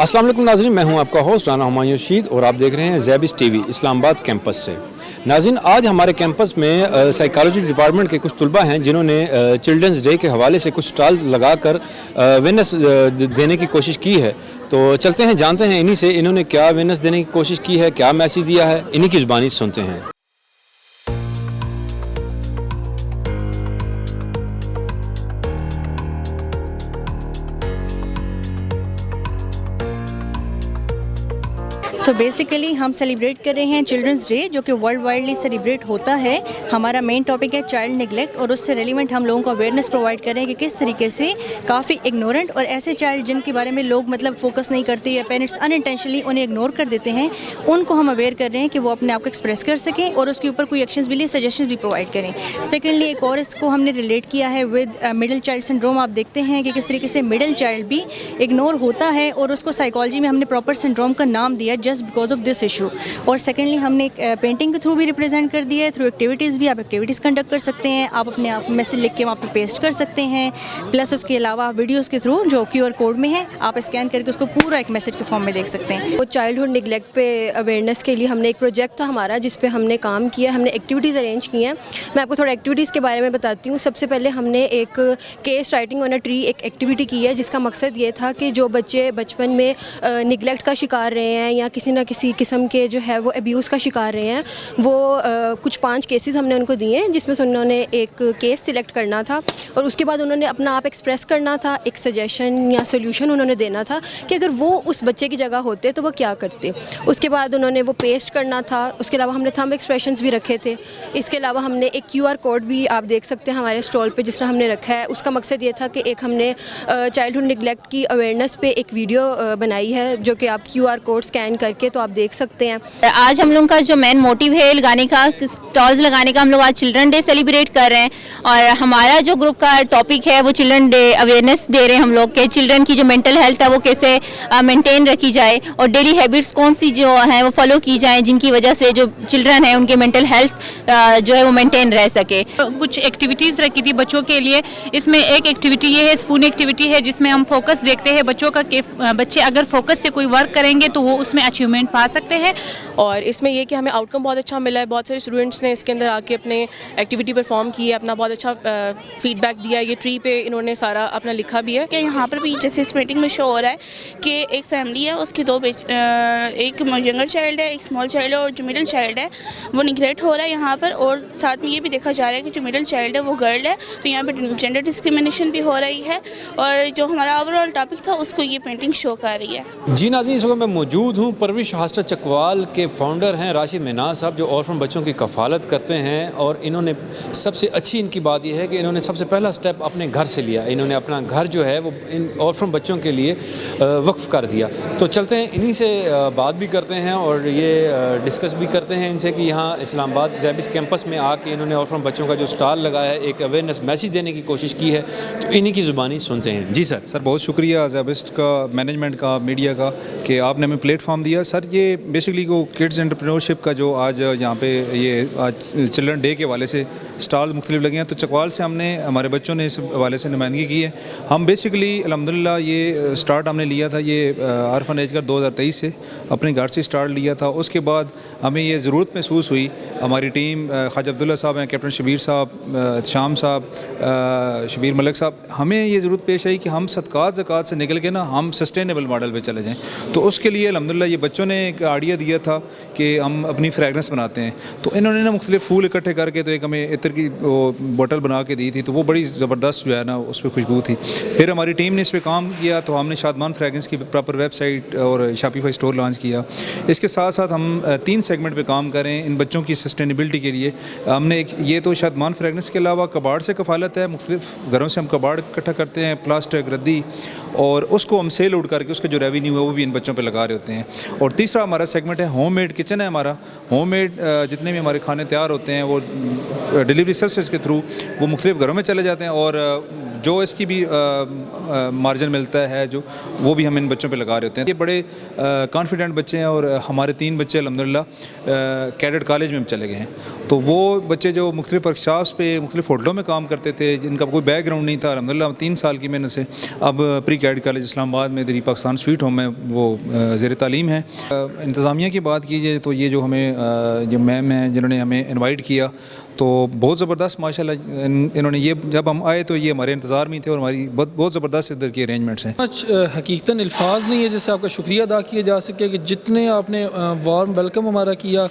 अस्सलाम वालेकुम नाज़रीन, मैं हूं आपका होस्ट राना हुमायूं रशीद और आप देख रहे हैं ज़ेबिस टीवी इस्लामाबाद कैंपस से। नाज़रीन, आज हमारे कैंपस में साइकोलॉजी डिपार्टमेंट के कुछ तलबा हैं जिन्होंने चिल्ड्रंस डे के हवाले से कुछ स्टॉल लगाकर अवेयरनेस देने की कोशिश की है। तो चलते हैं, जानते हैं इन्हीं से इन्होंने क्या अवेयरनेस देने की कोशिश की है, क्या मैसेज दिया है, इन्हीं की ज़ुबानी सुनते हैं। सो बेसिकली हम सेलिब्रेट कर रहे हैं चिल्ड्रंस डे, जो कि वर्ल्ड वाइडली सेलिब्रेट होता है। हमारा मेन टॉपिक है चाइल्ड निगलेक्ट और उससे रेलिवेंट हम लोगों को अवेयरनेस प्रोवाइड कर रहे हैं कि किस तरीके से काफ़ी इग्नोरेंट और ऐसे चाइल्ड जिनके बारे में लोग फोकस नहीं करते या पेरेंट्स अनइंटेंशनली उन्हें इग्नोर कर देते हैं, उनको हम अवेयर कर रहे हैं कि वो अपने आप को एक्सप्रेस कर सकें और उसके ऊपर कोई एक्शंस भी लिए सजेशन भी प्रोवाइड करें। सेकेंडली, एक और इसको हमने रिलेट किया है विद मिडिल चाइल्ड सिंड्रोम। आप देखते हैं कि किस तरीके से मिडिल चाइल्ड भी इग्नोर होता है और उसको साइकोलॉजी में हमने प्रॉपर सिंड्रोम का नाम दिया just because of this issue. और सेकेंडली, हमने एक पेंटिंग के थ्रू भी रिप्रेजेंट कर दिया है, थ्रू एक्टिविटीज़ भी। आप एक्टिविटीज़ कंडक्ट कर सकते हैं, आप अपने आप मैसेज लिख के वहाँ पे पेस्ट कर सकते हैं। प्लस उसके अलावा वीडियोज़ के थ्रू जो QR कोड में है, आप स्कैन करके उसको पूरा एक मैसेज के फॉर्म में देख सकते हैं। वो चाइल्डहुड निगलेक्ट पे अवेयरनेस के लिए हमने एक प्रोजेक्ट था हमारा, जिस पे हमने काम किया, हमने एक्टिविटीज़ अरेंज की हैं। मैं आपको थोड़ा एक्टिविटीज़ के बारे में बताती हूँ। सबसे पहले हमने एक case writing on a tree एक एक्टिविटी की है, जिसका मकसद ये था कि जो बच्चे बचपन में निगलेक्ट का शिकार रहे हैं या किसी न किसी किस्म के जो है वो अब्यूज़ का शिकार रहे हैं, वो कुछ 5 केसेस हमने उनको दिए हैं, जिसमें से उन्होंने एक केस सिलेक्ट करना था और उसके बाद उन्होंने अपना आप एक्सप्रेस करना था, एक सजेशन या सोल्यूशन उन्होंने देना था कि अगर वो उस बच्चे की जगह होते तो वो क्या करते। उसके बाद उन्होंने वो पेस्ट करना था। उसके अलावा हमने थंब एक्सप्रेशंस भी रखे थे। इसके अलावा हमने एक QR कोड भी आप देख सकते हैं हमारे स्टॉल पे जिस तरह हमने रखा है। उसका मकसद ये था कि एक हमने चाइल्डहुड निगलेक्ट की अवेयरनेस पे एक वीडियो बनाई है, जो कि आप QR कोड स्कैन करके तो आप देख सकते हैं। आज हम लोग का जो मेन मोटिव है लगाने का, स्टॉल्स लगाने का, हम लोग आज चिल्ड्रन डे सेलिब्रेट कर रहे हैं और हमारा जो ग्रुप का टॉपिक है वो चिल्ड्रन डे अवेयरनेस दे रहे हैं हम लोग के चिल्ड्रन की जो मेंटल हेल्थ है वो कैसे मेंटेन रखी जाए और डेली हैबिट्स कौन सी जो है वो फॉलो की जाए, जिनकी वजह से जो चिल्ड्रन है उनके मेंटल हेल्थ जो है वो मेंटेन रह सके। कुछ एक्टिविटीज़ रखी थी बच्चों के लिए। इसमें एक एक्टिविटी ये है, स्पून एक्टिविटी है, जिसमें हम फोकस देखते हैं बच्चों का कि बच्चे अगर फोकस से कोई वर्क करेंगे तो वो उसमें अचीवमेंट पा सकते हैं। और इसमें यह कि हमें आउटकम बहुत अच्छा मिला है। बहुत सारे स्टूडेंट्स ने इसके अंदर आके अपने एक्टिविटी परफॉर्म की है, अपना बहुत अच्छा फीडबैक दिया है। ये ट्री पे इन्होंने सारा अपना लिखा भी है। कि यहाँ पर भी जैसे इस मीटिंग में शो हो रहा है कि एक फैमिली है, उसके एक यंगर चाइल्ड है, एक स्मॉल चाइल्ड है और जो मिडिल चाइल्ड है वो निगलेक्ट हो रहा है यहाँ पर। और साथ में ये भी देखा जा रहा है कि जो मिडिल चाइल्ड है वो गर्ल है, तो यहाँ पर जेंडर डिस्क्रिमिनेशन भी हो रही है। और जो हमारा ओवरऑल टॉपिक था उसको ये पेंटिंग शो कर रही है। जी नाज़रीन, इस वक्त मैं मौजूद हूँ परविश हॉस्टल चकवाल के फाउंडर हैं राशिद मिनाज साहब, जो ऑर्फन बच्चों की कफ़ालत करते हैं। और इन्होंने सबसे अच्छी इनकी बात यह है कि इन्होंने सबसे पहला स्टेप अपने घर से लिया। इन्होंने अपना घर जो है वो इन ऑर्फन बच्चों के लिए वक्फ कर दिया। तो चलते हैं, इन्हीं से बात भी करते हैं और ये डिस्कस भी करते हैं इनसे कि यहाँ इस्लामाबाद ज़ेबिस कैंपस में आके इन्होंने ऑर्फन बच्चों का जो स्टॉल लगाया है, एक अवेयरनेस मैसेज देने की कोशिश की है। तो इन्हीं की ज़ुबानी सुनते हैं। जी सर। सर, बहुत शुक्रिया ज़ेबिस का, मैनेजमेंट का, मीडिया का, कि आपने हमें प्लेटफॉर्म दिया। सर, ये बेसिकली वो किड्स एंटरप्रेन्योरशिप का जो आज यहाँ पे ये आज चिल्ड्रन डे के हवाले से स्टॉल मुख्तलिफ लगे हैं, तो चकवाल से हमने, हमारे बच्चों ने इस हवाले से नुमाइंदगी की है। हम बेसिकली अल्हम्दुलिल्लाह ये स्टार्ट हमने लिया था ये ऑर्फन एज का 2023 से अपने घर से स्टार्ट लिया था। उसके बाद हमें ये ज़रूरत महसूस हुई, हमारी टीम ख्वाजा अब्दुल्ला साहब हैं, कैप्टन शबीर साहब, शाम साहब, शबीर मलिक साहब, हमें ये ज़रूरत पेश आई कि हम सदक़ात ज़कात से निकल के ना हम सस्टेनेबल मॉडल पे चले जाएँ। तो उसके लिए अल्हम्दुलिल्लाह ये बच्चों ने एक आइडिया दिया था कि हम अपनी फ्रेगरेंस बनाते हैं। तो इन्होंने ना मुख्तलिफ फूल इकट्ठे करके तो एक हमें इत्र की वो बोतल बना के दी थी, तो वो बड़ी ज़बरदस्त जो है ना उस पर खुशबू थी। फिर हमारी टीम ने इस पर काम किया, तो हमने शादमान फ्रेगरेंस की प्रॉपर वेबसाइट और शॉपिफाई स्टोर लॉन्च किया। इसके साथ साथ हम 3 सेगमेंट पे काम करें इन बच्चों की सस्टेनेबिलिटी के लिए। हमने एक ये तो शादमान फ्रेगरेंस के अलावा कबाड़ से कफ़ालत है, मुख्तलिफ घरों से हम कबाड़ इकट्ठा करते हैं, प्लास्टिक, रद्दी, और उसको हम सेल आउट करके उसका जो रेवेन्यू है वो भी इन बच्चों पे लगा रहे होते हैं। और तीसरा हमारा सेगमेंट है होममेड किचन है हमारा। होममेड जितने भी हमारे खाने तैयार होते हैं वो डिलीवरी सर्विसेज के थ्रू वो मुख्तलिफ घरों में चले जाते हैं और जो इसकी भी मार्जिन मिलता है जो वो भी हम इन बच्चों पे लगा रहे होते हैं। ये बड़े कॉन्फिडेंट बच्चे हैं और हमारे 3 बच्चे अल्हम्दुलिल्लाह कैडेट कॉलेज में चले गए हैं। तो वो बच्चे जो मुख्तलिफ वर्कशॉप्स पे मुख्तलिफ होटलों में काम करते थे, जिनका कोई बैकग्राउंड नहीं था, अल्हम्दुलिल्लाह 3 साल की मेहनत से अब प्री कैडेट कॉलेज इस्लामाबाद में दरी पाकिस्तान स्वीट होम में वो ज़ेर तालीम है। इंतज़ामिया की बात कीजिए तो ये जो हमें जो मैम हैं जिन्होंने हमें इनवाइट किया तो बहुत ज़बरदस्त माशाल्लाह इन्होंने, ये जब हम आए तो ये हमारे इंतज़ार में थे और हमारी बहुत ज़बरदस्त इधर की अरेंजमेंट्स हैं। हकीकतन अल्फाज नहीं है जैसे आपका शुक्रिया अदा किया जा सके कि जितने आपने वार्म वेलकम हमारा किया,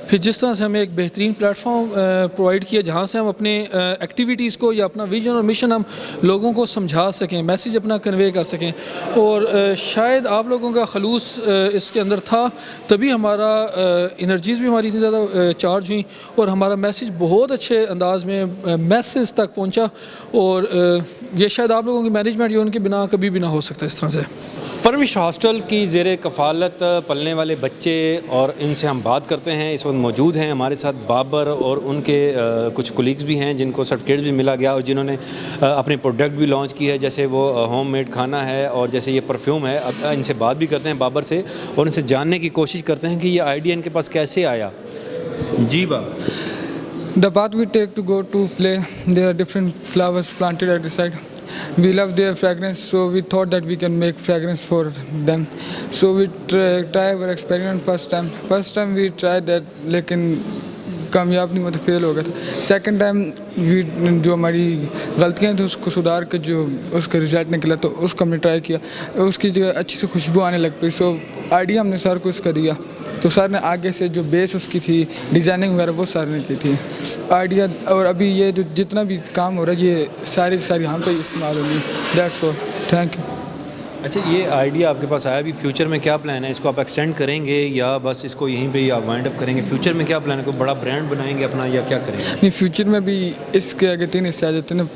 फिर जिस तरह से हमें एक बेहतरीन प्लेटफॉर्म प्रोवाइड किया जहाँ से हम अपने एक्टिविटीज़ को या अपना विजन और मिशन हम लोगों को समझा सकें, मैसेज अपना कन्वे कर सकें। और शायद आप लोगों का खलूस इसके अंदर था, तभी हमारा एनर्जीज़ भी हमारी इतनी ज़्यादा चार्ज हुई और हमारा मैसेज बहुत अच्छे अंदाज में मैसेज तक पहुंचा। और ये शायद आप लोगों की मैनेजमेंट या उनके बिना कभी भी ना हो सकता इस तरह से। परविश हॉस्टल की ज़ेर कफ़ालत पलने वाले बच्चे, और इनसे हम बात करते हैं। इस वक्त मौजूद हैं हमारे साथ बाबर और उनके कुछ कोलीग्स भी हैं जिनको सर्टिफिकेट भी मिला गया और जिन्होंने अपने प्रोडक्ट भी लॉन्च की है, जैसे वो होम मेड खाना है और जैसे ये परफ्यूम है। अब इनसे बात भी करते हैं बाबर से और इनसे जानने की कोशिश करते हैं कि ये आइडिया इनके पास कैसे आया। जी Babar. The path we take to go to play, there are different flowers planted at the side. We love their fragrance, so we thought that we can make fragrance for them. So we try our experiment first time. First time we tried that, लेकिन कामयाब नहीं हुआ, तो fail हो गया था। Second time जो हमारी गलतियाँ थी उसको सुधार के जो उसका रिजल्ट निकला तो उसको हमने ट्राई किया, उसकी जो अच्छी से खुशबू आने लग पई। सो आइडिया हमने सर को इसका दिया, तो सर ने आगे से जो बेस उसकी थी डिज़ाइनिंग वगैरह वो सर ने की थी आइडिया। और अभी ये जो जितना भी काम हो रहा है ये सारी यहाँ पे इस्तेमाल होगी। That's all, thank you. अच्छा, ये आइडिया आपके पास आया, अभी फ्यूचर में क्या प्लान है? इसको आप एक्सटेंड करेंगे या बस इसको यहीं पे ही आप वाइंड अप करेंगे? फ्यूचर में क्या प्लान है? कोई बड़ा ब्रांड बनाएंगे अपना या क्या करेंगे? नहीं, फ्यूचर में भी इसके आगे 3 हिस्से आ जाते हैं ना,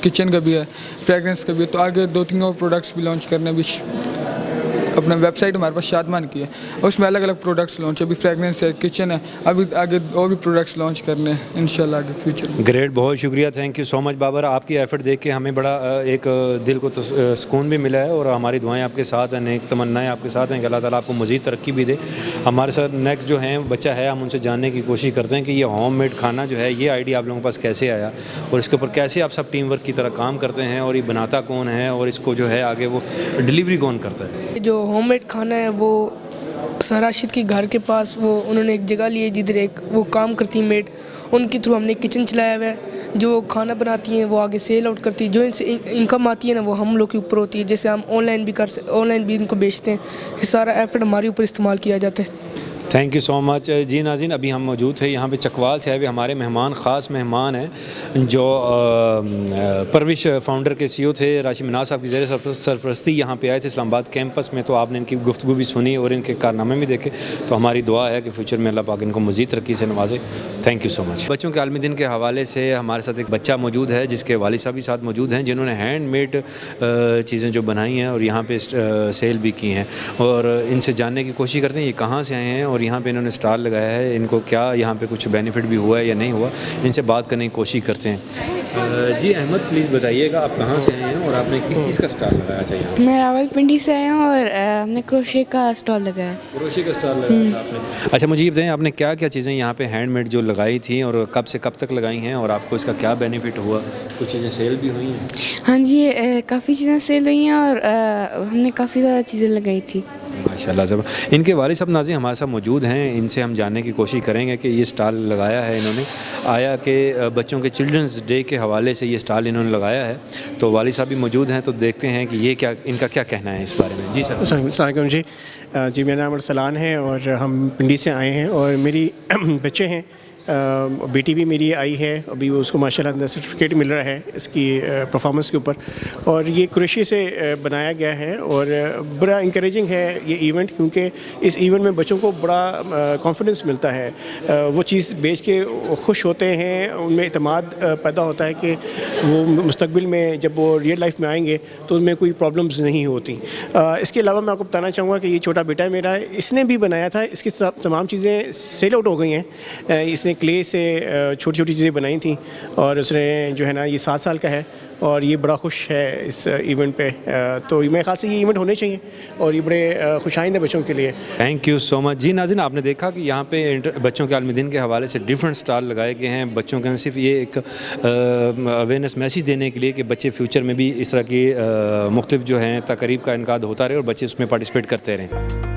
किचन का भी है, फ्रेगरेंस का भी है, तो आगे 2-3 और प्रोडक्ट्स भी लॉन्च करने भी। अपना वेबसाइट हमारे पास शादमान की है, उसमें अलग अलग प्रोडक्ट्स लॉन्च है। अभी फ्रेगरेंस है, किचन है, अभी आगे और भी प्रोडक्ट्स लॉन्च करने हैं इंशाल्लाह आगे फ्यूचर में। ग्रेट, बहुत शुक्रिया, thank you so much Babar. आपकी एफर्ट देख के हमें बड़ा एक दिल को सुकून भी मिला है और हमारी दुआएं आपके साथ हैं, नेक तमन्नाएं आपके साथ हैं कि अल्लाह ताला आपको मज़ीद तरक्की भी दे। हमारे साथ नेक्स्ट जो हैं बच्चा है, हम उनसे जानने की कोशिश करते हैं कि ये होम मेड खाना जो है ये आइडिया आप लोगों के पास कैसे आया और इसके ऊपर कैसे आप सब टीम वर्क की तरह काम करते हैं और ये बनाता कौन है और इसको जो है आगे वो डिलीवरी कौन करता है। जो होम मेड खाना है वो सर राशिद के घर के पास वो उन्होंने एक जगह ली है जिधर एक वो काम करती है मेड, उनके थ्रू हमने किचन चलाया हुआ है। जो खाना बनाती हैं वो आगे सेल आउट करती है, जो इनसे इनकम आती है ना वो हम लोग के ऊपर होती है। जैसे हम ऑनलाइन भी इनको बेचते हैं, ये सारा एफर्ट हमारे ऊपर इस्तेमाल किया जाता है। Thank you so much. जी नाज़रीन, अभी हम मौजूद थे यहाँ पे चकवाल से आए हुए हमारे मेहमान, ख़ास मेहमान हैं जो परविश फाउंडर के CEO थे राशिद मिनाज साहब की ज़ेर सरपरस्ती यहाँ पे आए थे इस्लामाबाद कैंपस में। तो आपने इनकी गुफ्तगू भी सुनी और इनके कारनामे भी देखे, तो हमारी दुआ है कि फ्यूचर में अल्लाह पाक इनको मज़ीद तरक्की से नवाजे। Thank you so much. बच्चों के आलमी दिन के हवाले से हमारे साथ एक बच्चा मौजूद है जिसके वालिद साहब भी साथ मौजूद हैं, जिन्होंने हैंड मेड चीज़ें जो बनाई हैं और यहाँ पर सेल भी की हैं, और इनसे जानने की कोशिश करते हैं ये कहाँ से आए हैं और यहाँ पे इन्होंने स्टॉल लगाया है, इनको क्या यहाँ पे कुछ बेनिफिट भी हुआ है या नहीं हुआ, इनसे बात करने की कोशिश करते हैं। जी अहमद, प्लीज़ बताइएगा आप कहाँ से आए हैं और आपने किस चीज़ का स्टॉल लगाया था यहाँ? मैं रावलपिंडी से आया हूँ और हमने क्रोशे का स्टॉल लगाया। क्रोशे का स्टॉल लगाया था आपने? अच्छा, मुझे ये बताएं आपने क्या क्या चीज़ें यहाँ पे हैंडमेड जो लगाई थी और कब से कब तक लगाई हैं और आपको इसका क्या बेनिफिट हुआ? कुछ चीज़ें सेल भी हुई हैं? हाँ जी, काफ़ी चीज़ें सेल हुई हैं और हमने काफ़ी ज़्यादा चीज़ें लगाई थी। माशाल्लाह सब। इनके वालिद साहब नाज़रीन हमारे साथ मौजूद हैं, इनसे हम जानने की कोशिश करेंगे कि ये स्टॉल लगाया है इन्होंने, आया कि बच्चों के चिल्ड्रंस डे के हवाले से ये स्टॉल इन्होंने लगाया है, तो वालिद साहब भी मौजूद हैं, तो देखते हैं कि ये क्या इनका क्या कहना है इस बारे में। जी सर। अस्सलाम वालेकुम जी, मेरा नाम अरसलान है और हम पिंडी से आए हैं और मेरी बच्चे हैं, बेटी भी मेरी आई है, अभी उसको माशाल्लाह सर्टिफिकेट मिल रहा है इसकी परफॉर्मेंस के ऊपर, और ये क्रोशे से बनाया गया है और बड़ा इंकरेजिंग है ये इवेंट, क्योंकि इस इवेंट में बच्चों को बड़ा कॉन्फिडेंस मिलता है, वो चीज़ बेच के खुश होते हैं, उनमें इत्मीनान पैदा होता है कि वो मुस्तकबिल में जब वो रियल लाइफ में आएंगे तो उनमें कोई प्रॉब्लम्स नहीं होती। इसके अलावा मैं आपको बताना चाहूँगा कि ये छोटा बेटा मेरा, इसने भी बनाया था, इसकी तमाम चीज़ें सेल आउट हो गई हैं। इसने क्ले से छोटी छोटी चीज़ें बनाई थी और उसने जो है ना, ये 7 साल का है और ये बड़ा खुश है इस इवेंट पे। तो मेरे ख्याल से ये इवेंट होने चाहिए और ये बड़े खुशाइंद है बच्चों के लिए। Thank you so much. जी नाज़रीन, आपने देखा कि यहाँ पे बच्चों के आलमी दिन के हवाले से डिफरेंट स्टॉल लगाए गए हैं बच्चों के, न सिर्फ ये एक अवेयरनेस मैसेज देने के लिए कि बच्चे फ्यूचर में भी इस तरह की मुख्तलिफ जो हैं तकरीब का इनकाद होता रहे और बच्चे उसमें पार्टिसिपेट करते रहें।